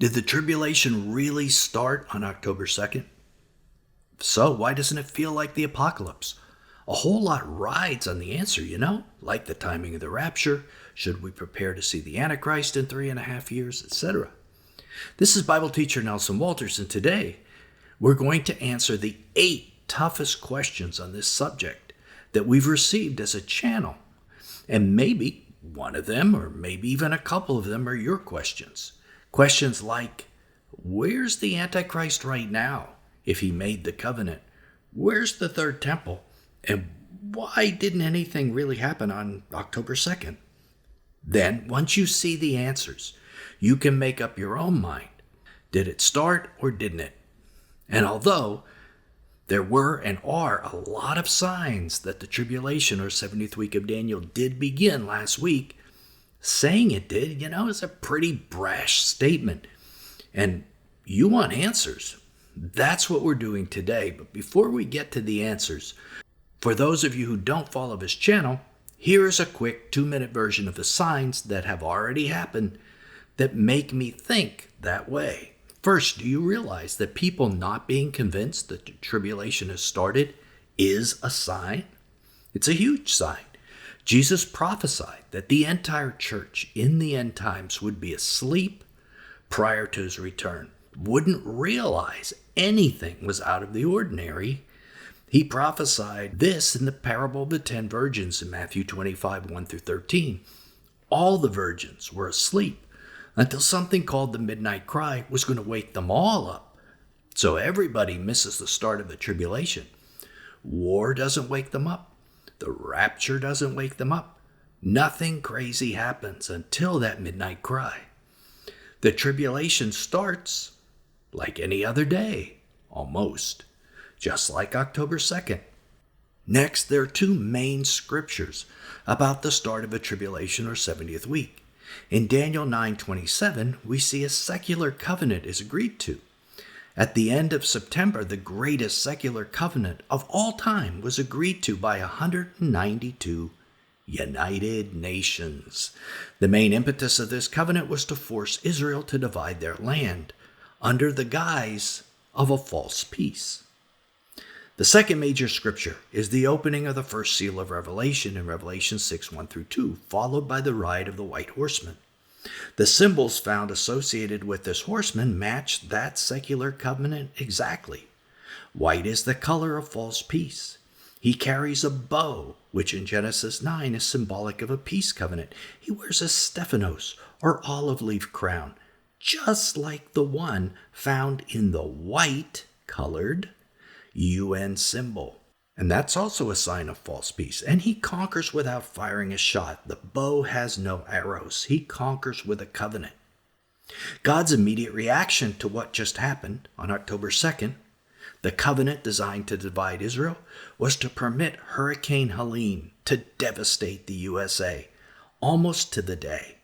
Did the tribulation really start on October 2nd? So, why doesn't it feel like the apocalypse? A whole lot rides on the answer, like the timing of the rapture, should we prepare to see the Antichrist in 3.5 years, etc. This is Bible teacher Nelson Walters, and today we're going to answer the 8 toughest questions on this subject that we've received as a channel. And maybe one of them, or maybe even a couple of them, are your questions. Questions like, where's the Antichrist right now if he made the covenant? Where's the third temple? And why didn't anything really happen on October 2nd? Then, once you see the answers, you can make up your own mind. Did it start or didn't it? And although there were and are a lot of signs that the tribulation or 70th week of Daniel did begin last week, saying it did, is a pretty brash statement. And you want answers. That's what we're doing today. But before we get to the answers, for those of you who don't follow this channel, here is a quick 2-minute version of the signs that have already happened that make me think that way. First, do you realize that people not being convinced that the tribulation has started is a sign? It's a huge sign. Jesus prophesied that the entire church in the end times would be asleep prior to his return, wouldn't realize anything was out of the ordinary. He prophesied this in the parable of the 10 virgins in Matthew 25, 1-13. All the virgins were asleep until something called the midnight cry was going to wake them all up. So everybody misses the start of the tribulation. War doesn't wake them up. The rapture doesn't wake them up. Nothing crazy happens until that midnight cry. The tribulation starts like any other day, almost, just like October 2nd. Next, there are 2 main scriptures about the start of a tribulation or 70th week. In Daniel 9:27, we see a secular covenant is agreed to. At the end of September, the greatest secular covenant of all time was agreed to by 192 United Nations. The main impetus of this covenant was to force Israel to divide their land under the guise of a false peace. The second major scripture is the opening of the first seal of Revelation in Revelation 6, 1-2, followed by the ride of the white horseman. The symbols found associated with this horseman match that secular covenant exactly. White is the color of false peace. He carries a bow, which in Genesis 9 is symbolic of a peace covenant. He wears a Stephanos or olive leaf crown, just like the one found in the white-colored UN symbol. And that's also a sign of false peace. And he conquers without firing a shot. The bow has no arrows. He conquers with a covenant. God's immediate reaction to what just happened on October 2nd, the covenant designed to divide Israel, was to permit Hurricane Helene to devastate the USA, almost to the day.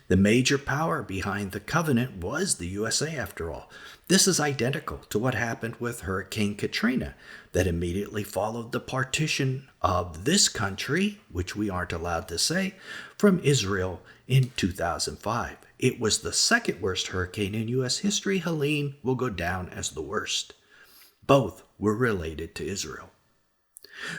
The major power behind the covenant was the USA, after all. This is identical to what happened with Hurricane Katrina that immediately followed the partition of this country, which we aren't allowed to say, from Israel in 2005. It was the second worst hurricane in U.S. history. Helene will go down as the worst. Both were related to Israel.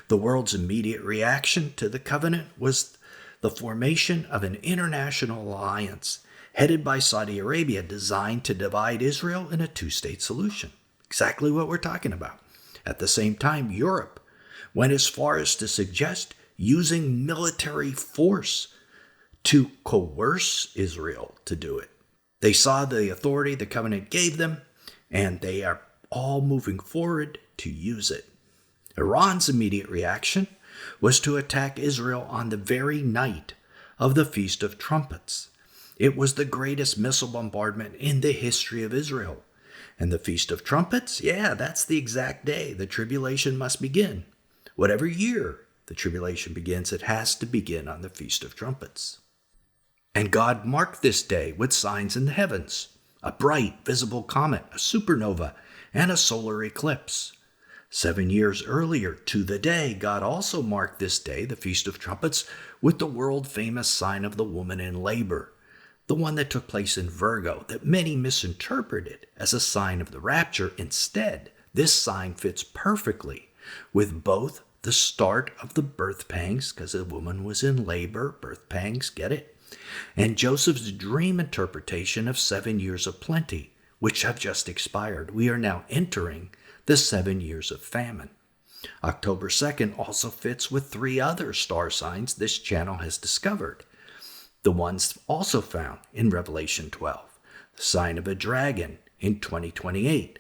The world's immediate reaction to the covenant was the formation of an international alliance headed by Saudi Arabia designed to divide Israel in a 2-state solution. Exactly what we're talking about. At the same time, Europe went as far as to suggest using military force to coerce Israel to do it. They saw the authority the covenant gave them, and they are all moving forward to use it. Iran's immediate reaction was to attack Israel on the very night of the Feast of Trumpets. It was the greatest missile bombardment in the history of Israel. And the Feast of Trumpets, that's the exact day the tribulation must begin. Whatever year the tribulation begins, it has to begin on the Feast of Trumpets. And God marked this day with signs in the heavens, a bright, visible comet, a supernova, and a solar eclipse. 7 years earlier to the day, God also marked this day, the Feast of Trumpets, with the world-famous sign of the woman in labor. the one that took place in Virgo that many misinterpreted as a sign of the rapture. Instead, this sign fits perfectly with both the start of the birth pangs, because the woman was in labor, birth pangs, get it? And Joseph's dream interpretation of 7 years of plenty, which have just expired. We are now entering the 7 years of famine. October 2nd also fits with 3 other star signs this channel has discovered. The ones also found in Revelation 12, the sign of a dragon in 2028,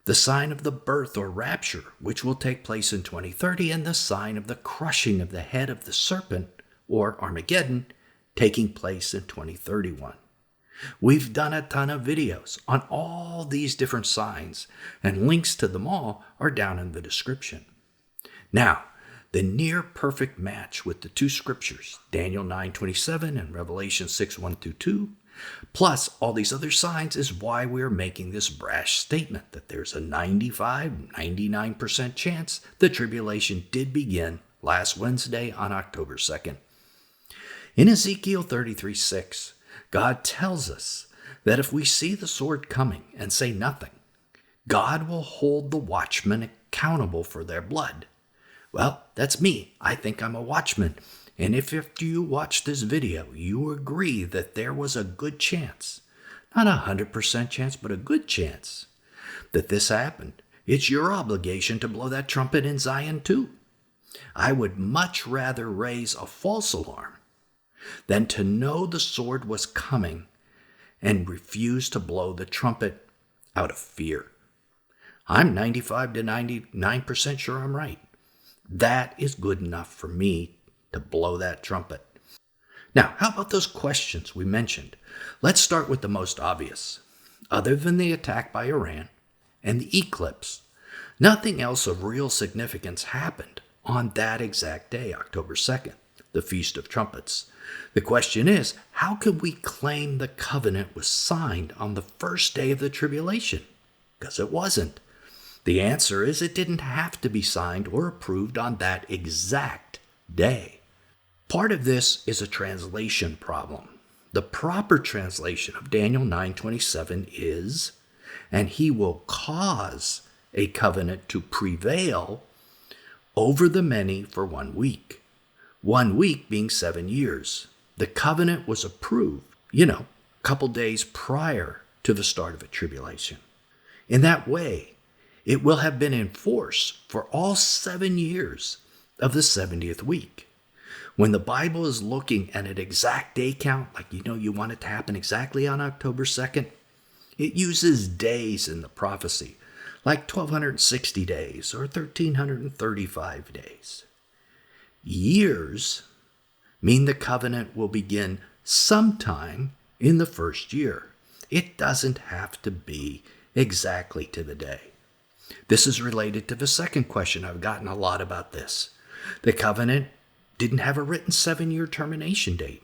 the sign of the birth or rapture, which will take place in 2030, and the sign of the crushing of the head of the serpent, or Armageddon, taking place in 2031. We've done a ton of videos on all these different signs, and links to them all are down in the description. Now, the near perfect match with the 2 scriptures, Daniel 9:27 and Revelation 6:1-2, plus all these other signs, is why we're making this brash statement that there's a 99% chance the tribulation did begin last Wednesday on October 2nd. In Ezekiel 33:6, God tells us that if we see the sword coming and say nothing, God will hold the watchmen accountable for their blood. Well, that's me. I think I'm a watchman. And if after you watch this video, you agree that there was a good chance, not 100% chance, but a good chance that this happened, it's your obligation to blow that trumpet in Zion too. I would much rather raise a false alarm than to know the sword was coming and refuse to blow the trumpet out of fear. I'm 95 to 99% sure I'm right. That is good enough for me to blow that trumpet. Now, how about those questions we mentioned? Let's start with the most obvious. Other than the attack by Iran and the eclipse, nothing else of real significance happened on that exact day, October 2nd, the Feast of Trumpets. The question is, how can we claim the covenant was signed on the first day of the tribulation? Because it wasn't. The answer is it didn't have to be signed or approved on that exact day. Part of this is a translation problem. The proper translation of Daniel 9:27 is, and he will cause a covenant to prevail over the many for 1 week. 1 week being 7 years. The covenant was approved, a couple days prior to the start of a tribulation. In that way, it will have been in force for all 7 years of the 70th week. When the Bible is looking at an exact day count, like you want it to happen exactly on October 2nd, it uses days in the prophecy, like 1,260 days or 1,335 days. Years mean the covenant will begin sometime in the first year. It doesn't have to be exactly to the day. This is related to the second question. I've gotten a lot about this. The covenant didn't have a written 7-year termination date.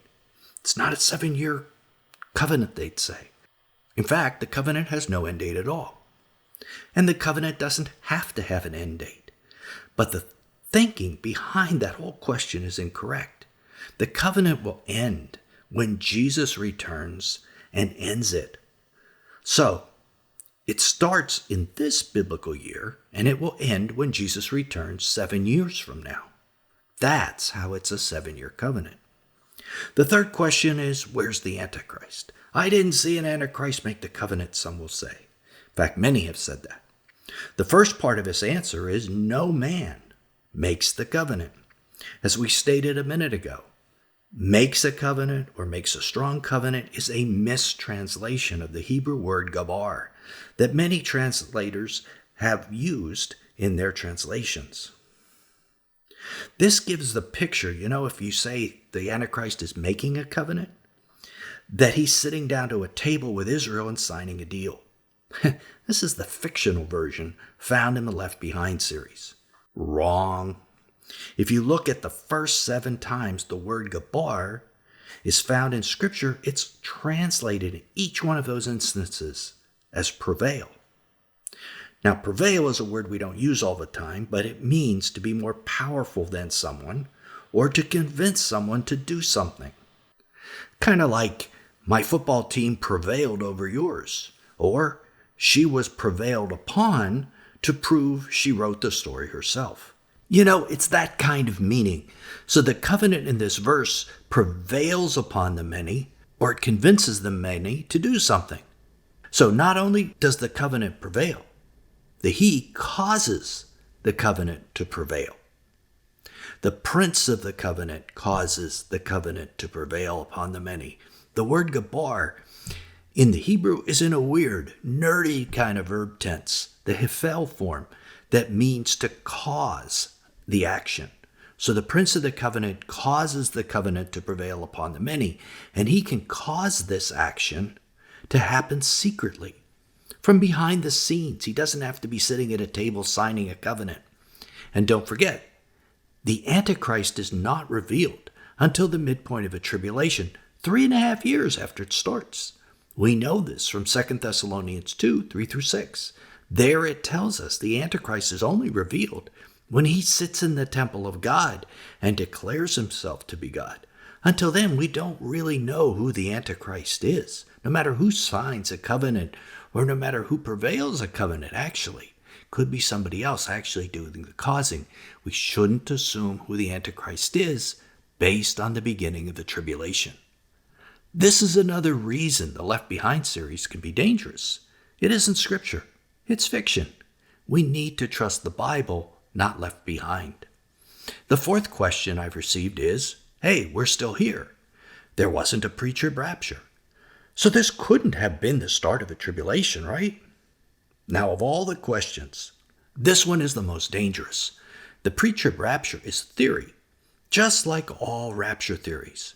It's not a 7-year covenant, they'd say. In fact, the covenant has no end date at all. And the covenant doesn't have to have an end date. But the thinking behind that whole question is incorrect. The covenant will end when Jesus returns and ends it. So, it starts in this biblical year, and it will end when Jesus returns 7 years from now. That's how it's a 7-year covenant. The third question is, where's the Antichrist? I didn't see an Antichrist make the covenant, some will say. In fact, many have said that. The first part of his answer is, no man makes the covenant. As we stated a minute ago, makes a covenant or makes a strong covenant is a mistranslation of the Hebrew word gabar that many translators have used in their translations. This gives the picture, if you say the Antichrist is making a covenant, that he's sitting down to a table with Israel and signing a deal. This is the fictional version found in the Left Behind series. Wrong. If you look at the first 7 times the word gabar is found in Scripture, it's translated in each one of those instances as prevail. Now, prevail is a word we don't use all the time, but it means to be more powerful than someone or to convince someone to do something. Kind of like my football team prevailed over yours. Or she was prevailed upon to prove she wrote the story herself. It's that kind of meaning. So the covenant in this verse prevails upon the many, or it convinces the many to do something. So not only does the covenant prevail, the he causes the covenant to prevail. The prince of the covenant causes the covenant to prevail upon the many. The word gabar in the Hebrew is in a weird, nerdy kind of verb tense, the hifel form, that means to cause the action. So the prince of the covenant causes the covenant to prevail upon the many, and he can cause this action to happen secretly, from behind the scenes. He doesn't have to be sitting at a table signing a covenant. And don't forget, the Antichrist is not revealed until the midpoint of a tribulation, 3.5 years after it starts. We know this from 2 Thessalonians 2, 3-6. There it tells us the Antichrist is only revealed when he sits in the temple of God and declares himself to be God. Until then, we don't really know who the Antichrist is, no matter who signs a covenant or no matter who prevails a covenant, actually. Could be somebody else actually doing the causing. We shouldn't assume who the Antichrist is based on the beginning of the tribulation. This is another reason the Left Behind series can be dangerous. It isn't scripture. It's fiction. We need to trust the Bible, not Left Behind. The fourth question I've received is, hey, we're still here. There wasn't a pre-trib rapture. So this couldn't have been the start of a tribulation, right? Now, of all the questions, this one is the most dangerous. The pre-trib rapture is a theory, just like all rapture theories.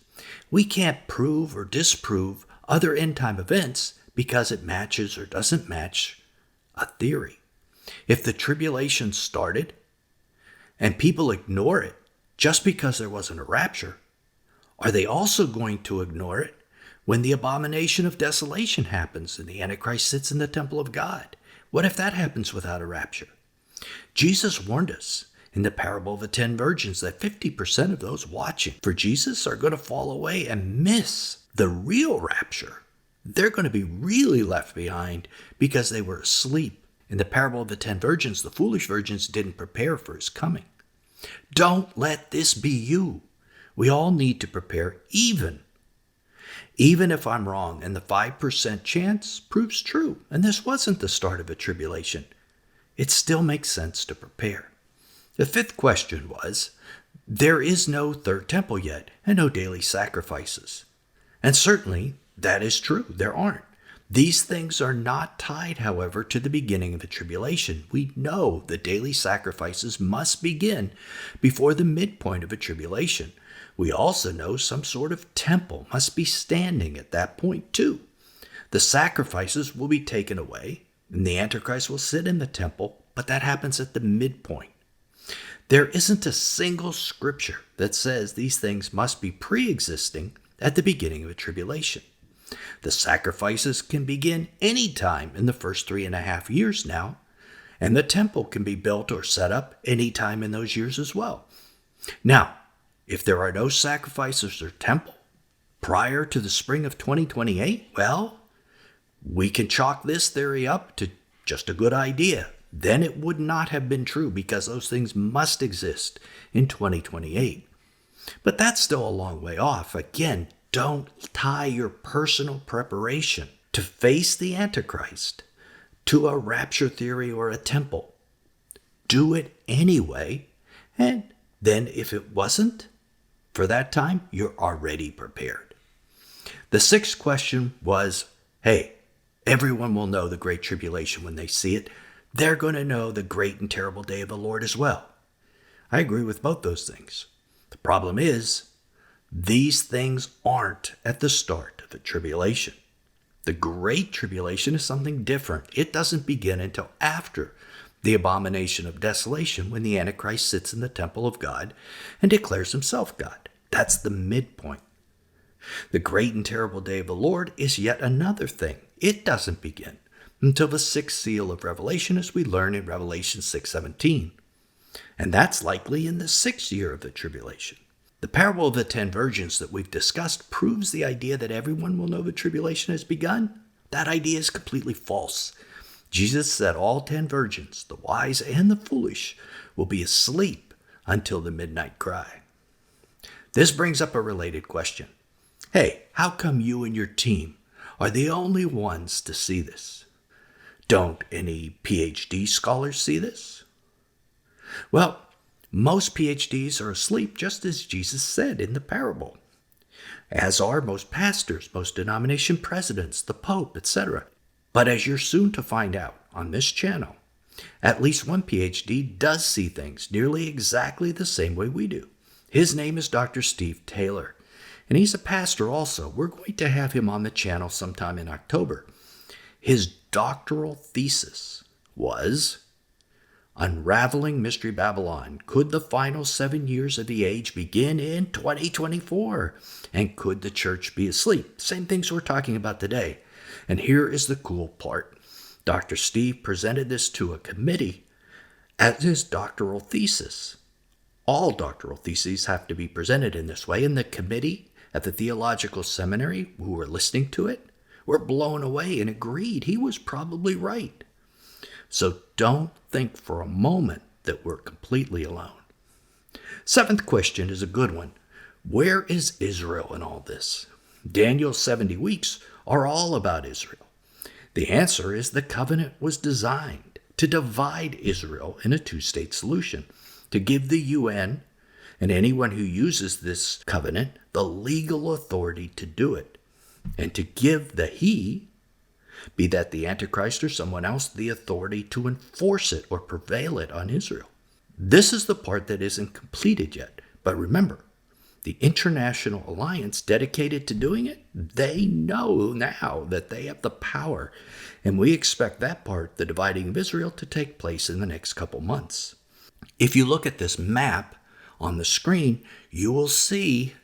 We can't prove or disprove other end-time events because it matches or doesn't match a theory. If the tribulation started and people ignore it just because there wasn't a rapture, are they also going to ignore it when the abomination of desolation happens and the Antichrist sits in the temple of God? What if that happens without a rapture? Jesus warned us in the parable of the 10 virgins that 50% of those watching for Jesus are going to fall away and miss the real rapture. They're going to be really left behind because they were asleep. In the parable of the 10 virgins, the foolish virgins didn't prepare for his coming. Don't let this be you. We all need to prepare even if I'm wrong and the 5% chance proves true, and this wasn't the start of a tribulation. It still makes sense to prepare. The fifth question was, there is no third temple yet and no daily sacrifices. And certainly that is true. There aren't. These things are not tied, however, to the beginning of the tribulation. We know the daily sacrifices must begin before the midpoint of a tribulation. We also know some sort of temple must be standing at that point too. The sacrifices will be taken away, and the Antichrist will sit in the temple, but that happens at the midpoint. There isn't a single scripture that says these things must be pre-existing at the beginning of a tribulation. The sacrifices can begin any time in the first 3.5 years now, and the temple can be built or set up any time in those years as well. Now, if there are no sacrifices or temple prior to the spring of 2028, well, we can chalk this theory up to just a good idea. Then it would not have been true because those things must exist in 2028. But that's still a long way off. Again, don't tie your personal preparation to face the Antichrist to a rapture theory or a temple. Do it anyway, and then if it wasn't for that time, you're already prepared. The sixth question was, hey, everyone will know the Great Tribulation when they see it. They're going to know the great and terrible day of the Lord as well. I agree with both those things. The problem is, these things aren't at the start of the tribulation. The Great Tribulation is something different. It doesn't begin until after the abomination of desolation, when the Antichrist sits in the temple of God and declares himself God. That's the midpoint. The great and terrible day of the Lord is yet another thing. It doesn't begin until the sixth seal of Revelation, as we learn in Revelation 6:17. And that's likely in the 6th year of the tribulation. The parable of the 10 virgins that we've discussed proves the idea that everyone will know the tribulation has begun. That idea is completely false. Jesus said all 10 virgins, the wise and the foolish, will be asleep until the midnight cry. This brings up a related question. Hey, how come you and your team are the only ones to see this? Don't any PhD scholars see this? Well, most PhDs are asleep just as Jesus said in the parable, as are most pastors, most denomination presidents, the Pope, etc. But as you're soon to find out on this channel, at least one PhD does see things nearly exactly the same way we do. His name is Dr. Steve Taylor, and he's a pastor also. We're going to have him on the channel sometime in October. His doctoral thesis was Unraveling Mystery Babylon. Could the final 7 years of the age begin in 2024? And could the church be asleep? Same things we're talking about today. And here is the cool part. Dr. Steve presented this to a committee as his doctoral thesis. All doctoral theses have to be presented in this way, and the committee at the theological seminary who were listening to it were blown away and agreed he was probably right. So don't think for a moment that we're completely alone. Seventh question is a good one. Where is Israel in all this? Daniel's 70 weeks are all about Israel. The answer is the covenant was designed to divide Israel in a two-state solution, to give the UN and anyone who uses this covenant the legal authority to do it, and to give the he, be that the Antichrist or someone else, the authority to enforce it or prevail it on Israel. This is the part that isn't completed yet. But remember, the international alliance dedicated to doing it, they know now that they have the power. And we expect that part, the dividing of Israel, to take place in the next couple months. If you look at this map on the screen, you will see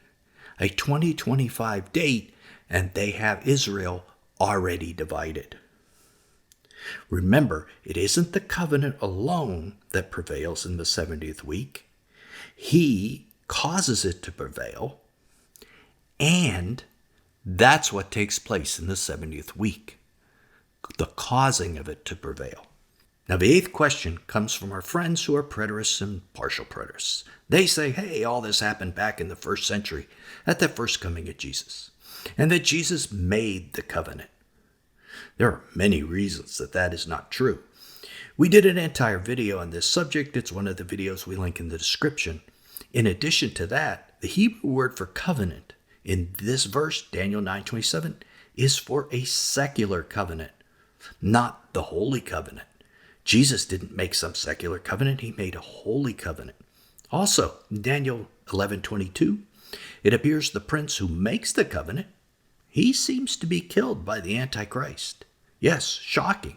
a 2025 date, and they have Israel already divided. Remember, it isn't the covenant alone that prevails in the 70th week. He causes it to prevail, and that's what takes place in the 70th week, the causing of it to prevail. Now, the eighth question comes from our friends who are preterists and partial preterists. They say, hey, all this happened back in the first century at the first coming of Jesus, and that Jesus made the covenant. There are many reasons that that is not true. We did an entire video on this subject. It's one of the videos we link in the description. In addition to that, the Hebrew word for covenant in this verse, Daniel 9:27, is for a secular covenant, not the holy covenant. Jesus didn't make some secular covenant. He made a holy covenant. Also, in Daniel 11:22, it appears the prince who makes the covenant, he seems to be killed by the Antichrist. Yes, shocking.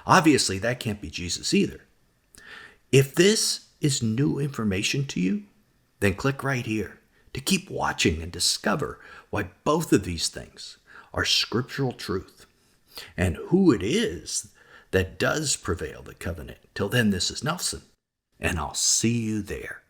Obviously, that can't be Jesus either. If this is new information to you, then click right here to keep watching and discover why both of these things are scriptural truth and who it is that does prevail the covenant. Till then, this is Nelson, and I'll see you there.